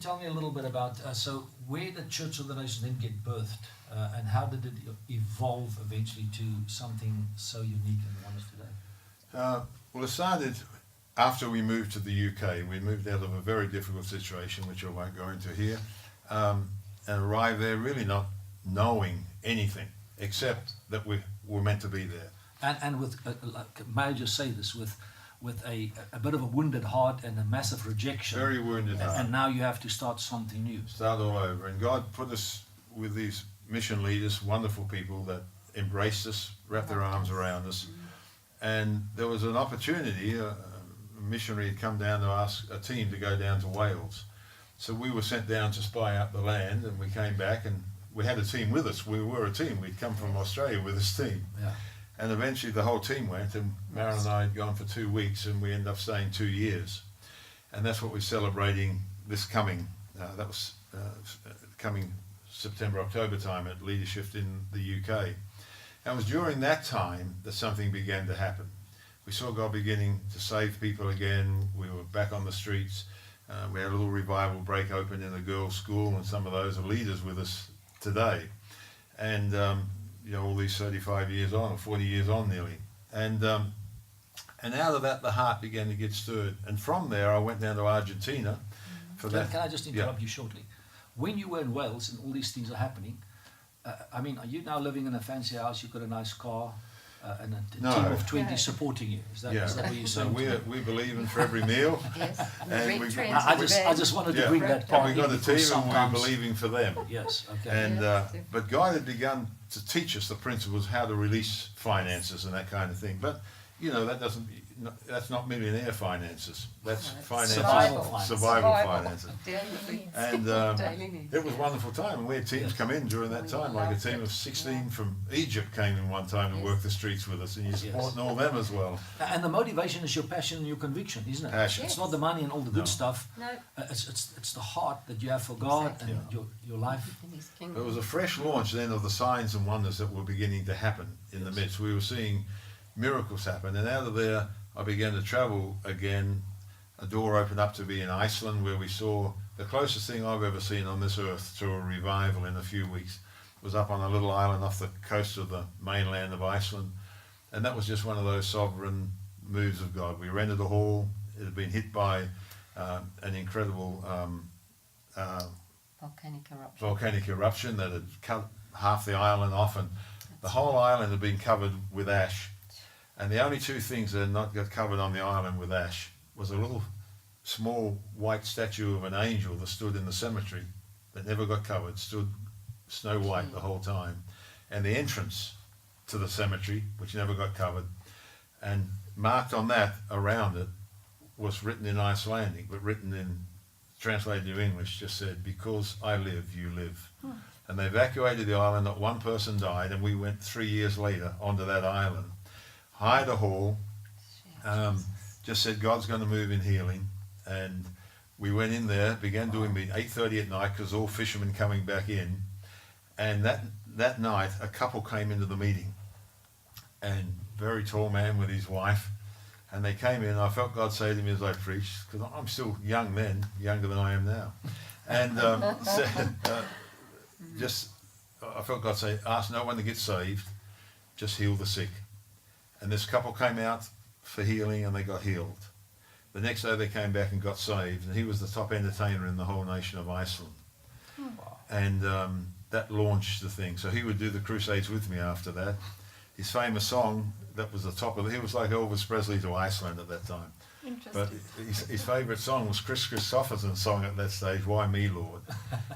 tell me a little bit about, so where did Church of the Nations then get birthed, and how did it evolve eventually to something so unique and wondrous today? Well, it started after we moved to the UK. We moved out of a very difficult situation, which I won't go into here, and arrived there really not knowing anything except that we were meant to be there. And with, like, may I just say this, with a bit of a wounded heart and a massive rejection. Very wounded heart. And now you have to start something new. Start all over. And God put us with these mission leaders, wonderful people that embraced us, wrapped their arms around us. And there was an opportunity, a missionary had come down to ask a team to go down to Wales. So we were sent down to spy out the land, and we came back, and we had a team with us. We were a team. We'd come from Australia with this team. Yeah. And eventually the whole team went, and Marilyn and I had gone for 2 weeks, and we ended up staying 2 years. And that's what we're celebrating this coming, coming September, October time at Leadership in the UK. And it was during that time that something began to happen. We saw God beginning to save people again. We were back on the streets. We had a little revival break open in a girls' school, and some of those are leaders with us today. And you know, all these 35 years on, or 40 years on nearly. And out of that, the heart began to get stirred. And from there, I went down to Argentina for that. Can I just interrupt you shortly? When you were in Wales and all these things are happening, I mean, are you now living in a fancy house, you've got a nice car, and a team of 20 supporting you? Is that what you're saying? So we believe in for every meal. Yes. And I just wanted to bring that part and we got in, a team, because and we were sometimes- believing for them. Yes, okay. And but God had begun to teach us the principles how to release finances and that kind of thing. But you know, that's not millionaire finances. That's finances, survival finances. And it was a wonderful time. And we had teams come in during that time, like a team of 16 from Egypt came in one time and worked the streets with us, and you're supporting all them as well. And the motivation is your passion and your conviction, isn't it? Passion. It's not the money and all the good stuff. No. It's the heart that you have for God and your life. There was a fresh launch then of the signs and wonders that were beginning to happen in the midst. We were seeing miracles happen, and out of there I began to travel again. A door opened up to be in Iceland, where we saw the closest thing I've ever seen on this earth to a revival in a few weeks. Was up on a little island off the coast of the mainland of Iceland, and that was just one of those sovereign moves of God. We rented a hall. It had been hit by an incredible volcanic eruption that had cut half the island off, and the whole island had been covered with ash. And the only two things that had not got covered on the island with ash was a little small white statue of an angel that stood in the cemetery that never got covered, stood snow white the whole time, and the entrance to the cemetery, which never got covered, and marked on that around it was written in Icelandic, but written in, translated to English, just said, "Because I live, you live." And they evacuated the island. Not one person died, and we went 3 years later onto that island, hired a hall, just said God's going to move in healing, and we went in there, began doing meetings 8:30 at night, because all fishermen coming back in. And that night a couple came into the meeting, and very tall man with his wife, and they came in. I felt God say to me as I preached, because I'm still young then, younger than I am now, and said, I felt God say, ask no one to get saved, just heal the sick. And this couple came out for healing, and they got healed. The next day they came back and got saved, and he was the top entertainer in the whole nation of Iceland. And that launched the thing. So he would do the crusades with me after that. His famous song, that was the top of it. He was like Elvis Presley to Iceland at that time. But his favourite song was Chris Christopherson's song at that stage, "Why Me, Lord?"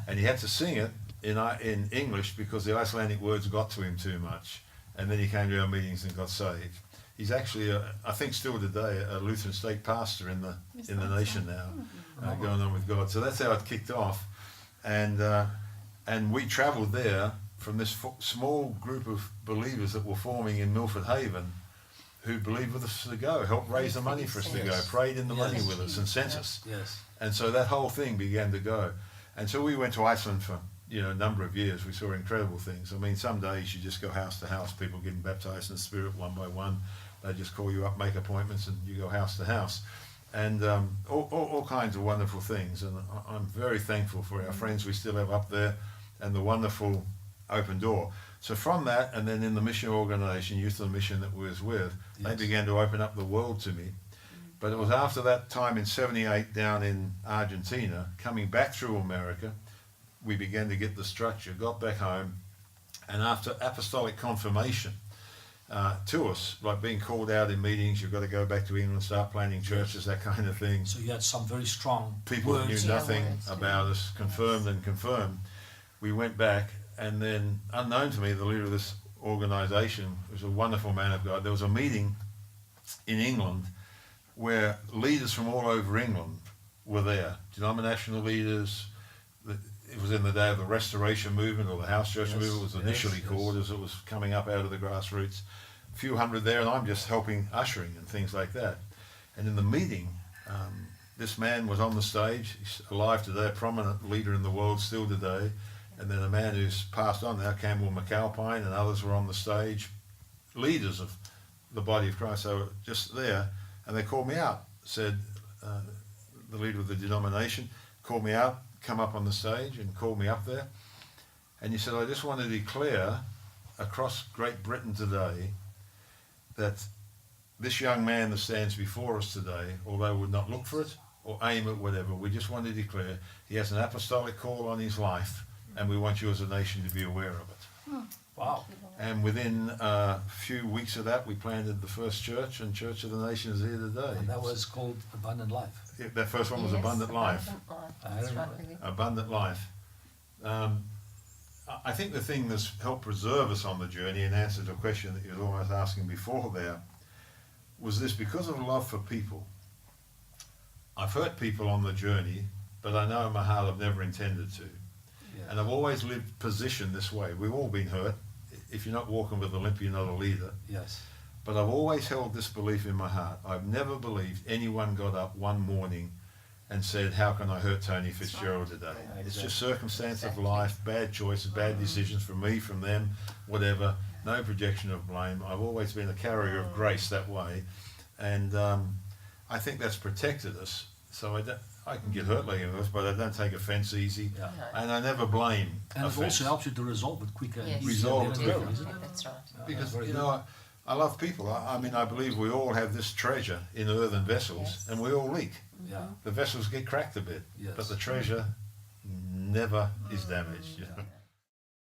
And he had to sing it in English because the Icelandic words got to him too much. And then he came to our meetings and got saved. He's actually, I think still today, a Lutheran stake pastor in the nation now, going on with God. So that's how it kicked off. And we travelled there from this small group of believers that were forming in Milford Haven, who believed with us to go, helped raise the money for us to go, prayed in the money with us and sent us. And so that whole thing began to go. And so we went to Iceland for a number of years. We saw incredible things. I mean, some days you just go house to house, people getting baptized in the Spirit one by one. They just call you up, make appointments, and you go house to house. and all kinds of wonderful things. And I'm very thankful for our friends we still have up there, and the wonderful open door. So from that, and then in the mission organisation, Youth of the Mission that we was with, they began to open up the world to me. But it was after that time in '78 down in Argentina, coming back through America, we began to get the structure, got back home, and after apostolic confirmation to us, like being called out in meetings, you've got to go back to England, start planting churches, that kind of thing. So you had some very strong People that words. knew nothing about us, confirmed and confirmed. We went back, and then unknown to me, the leader of this organisation was a wonderful man of God. There was a meeting in England where leaders from all over England were there, denominational leaders. It was in the day of the Restoration Movement, or the House Church Movement was initially called, as it was coming up out of the grassroots. A few hundred there, and I'm just helping ushering and things like that. And in the meeting, this man was on the stage. He's alive today, a prominent leader in the world still today. And then a man who's passed on now, Campbell McAlpine, and others were on the stage, leaders of the body of Christ. They were just there, and they called me out, said, the leader of the denomination called me out, come up on the stage, and called me up there. And he said, I just want to declare across Great Britain today that this young man that stands before us today, although would not look for it or aim at whatever, we just want to declare he has an apostolic call on his life, and we want you as a nation to be aware of it. Wow. And within a few weeks of that, we planted the first church, and Church of the Nations here today. And that was called Abundant Life. Yeah, that first one was Abundant Life. That's right. Abundant Life. I think the thing that's helped preserve us on the journey, in answer to a question that you were almost asking before there, was this: because of love for people. I've hurt people on the journey, but I know in my heart I've never intended to. Yeah. And I've always lived positioned this way. We've all been hurt. If you're not walking with a limp, you're not a leader. Yes. But I've always held this belief in my heart. I've never believed anyone got up one morning and said, how can I hurt Tony Fitzgerald today? Yeah, It's exactly. just circumstance of life, bad choices, bad decisions from me, from them, whatever. No projection of blame. I've always been a carrier of grace that way. And I think that's protected us. So I can get hurt like this, but I don't take offence easy. Yeah. And I never blame And it offence. also helps you to resolve it quicker. Yes. And easier Resolve than it ever, quicker. isn't it? That's right. Because, very you good. know, I love people. I mean, I believe we all have this treasure in earthen vessels, Yes. and we all leak. Yeah. The vessels get cracked a bit, Yes. but the treasure never is damaged. You know?